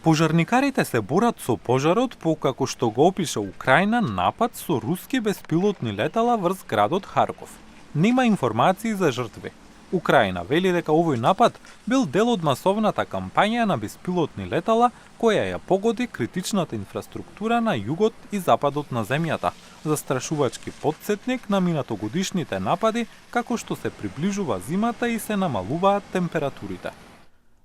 Пожарникарите се борат со пожарот по, како што го опиша Украина, напад со руски беспилотни летала врз градот Харков. Нема информации за жртви. Украина вели дека овој напад бил дел од масовната кампања на беспилотни летала која ја погоди критичната инфраструктура на југот и западот на земјата, застрашувачки потсетник на минатогодишните напади како што се приближува зимата и се намалуваат температурите.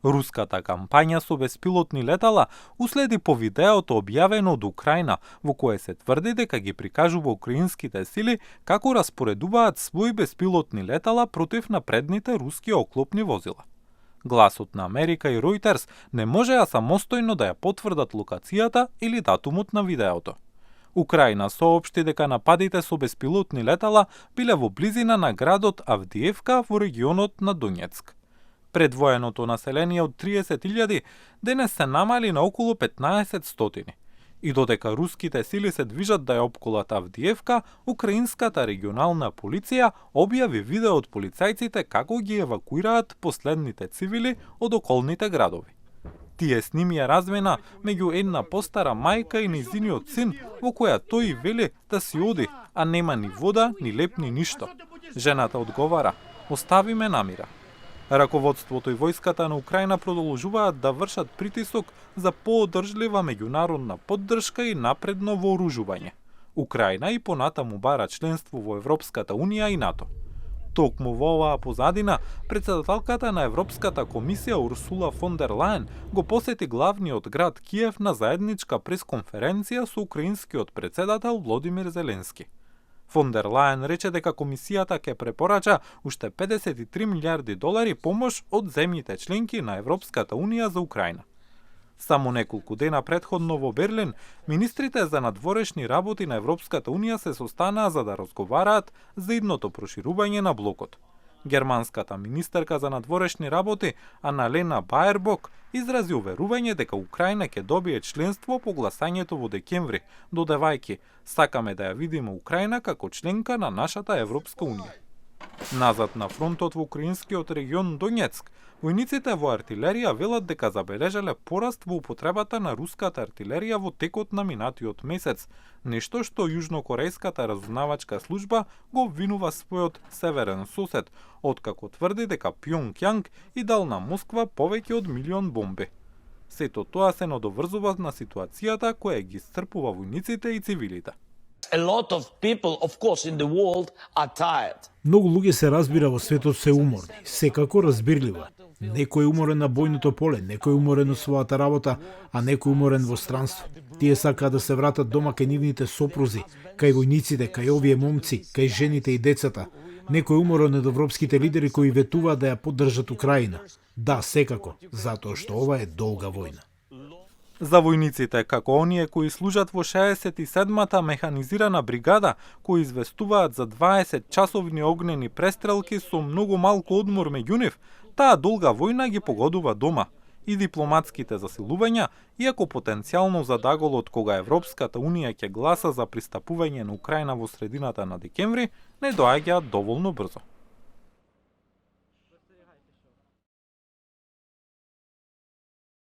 Руската кампања со беспилотни летала уследи по видеото објавено од Украина, во кое се тврди дека ги прикажува украинските сили како распоредуваат своји беспилотни летала против напредните руски оклопни возила. Гласот на Америка и Reuters не можеа самостојно да ја потврдат локацијата или датумот на видеото. Украина соопшти дека нападите со беспилотни летала биле во близина на градот Авдиевка во регионот на Донецк. Предвоеното население од 30.000 денес се намали на околу 1500. И додека руските сили се движат да ја опколат Авдиевка, украинската регионална полиција објави видео од полицајците како ги евакуираат последните цивили од околните градови. Тие снимија размена меѓу една постара мајка и нејзиниот син, во која тој вели да си оди, а нема ни вода, ни леп, ни ништо. Жената одговара: "Остави ме намира." Раководството и војската на Украина продолжуваат да вршат притисок за поодржлива меѓународна поддршка и напредно вооружување. Украина и понатаму бара членство во Европската унија и НАТО. Токму во оваа позадина, председателката на Европската комисија Урсула фон дер Лајен го посети главниот град Киев на заедничка пресконференција со украинскиот председател Володимир Зеленски. Фон дер Лајен рече дека комисијата ќе препорача уште 53 милиарди долари помош од земјите членки на Европската унија за Украина. Само неколку дена претходно во Берлин, министрите за надворешни работи на Европската унија се состанаа за да разговараат за идното проширување на блокот. Германската министерка за надворешни работи Аналена Баербок изрази уверување дека Украина ќе добие членство по гласањето во декември, додавајќи: "Сакаме да ја видиме Украина како членка на нашата Европска унија." Назад на фронтот во украинскиот регион Донецк, војниците во артилерија велат дека забележале пораст во употребата на руската артилерија во текот на минатиот месец, нешто што јужнокорејската разузнавачка служба го обвинува својот северен сосед, откако тврди дека Пјонгјанг и дал на Москва повеќе од 1.000.000 бомби. Сето тоа се надоврзува на ситуацијата која ги исцрпува војниците и цивилите. A lot of people, of course, in the world are tired. Многу луѓе се разбира во светот се уморни, секако разбирливо. Некој уморен на бојното поле, некој уморен од својата работа, а некој уморен во странство. Тие сакаат да се вратат дома кај нивните сопрузи, кај војниците, кај овие момци, кај жените и децата. Некој уморен од европските лидери кои ветуваат да ја поддржат Украина. Да, секако, затоа што ова е долга војна. За војниците, како оние кои служат во 67-та механизирана бригада, кои известуваат за 20-часовни огнени престрелки со многу малку одмор меѓу нив, таа долга војна ги погодува дома. И дипломатските засилувања, иако потенцијално задаголот кога Европската унија ќе гласа за пристапување на Украина во средината на декември, не доаѓаат доволно брзо.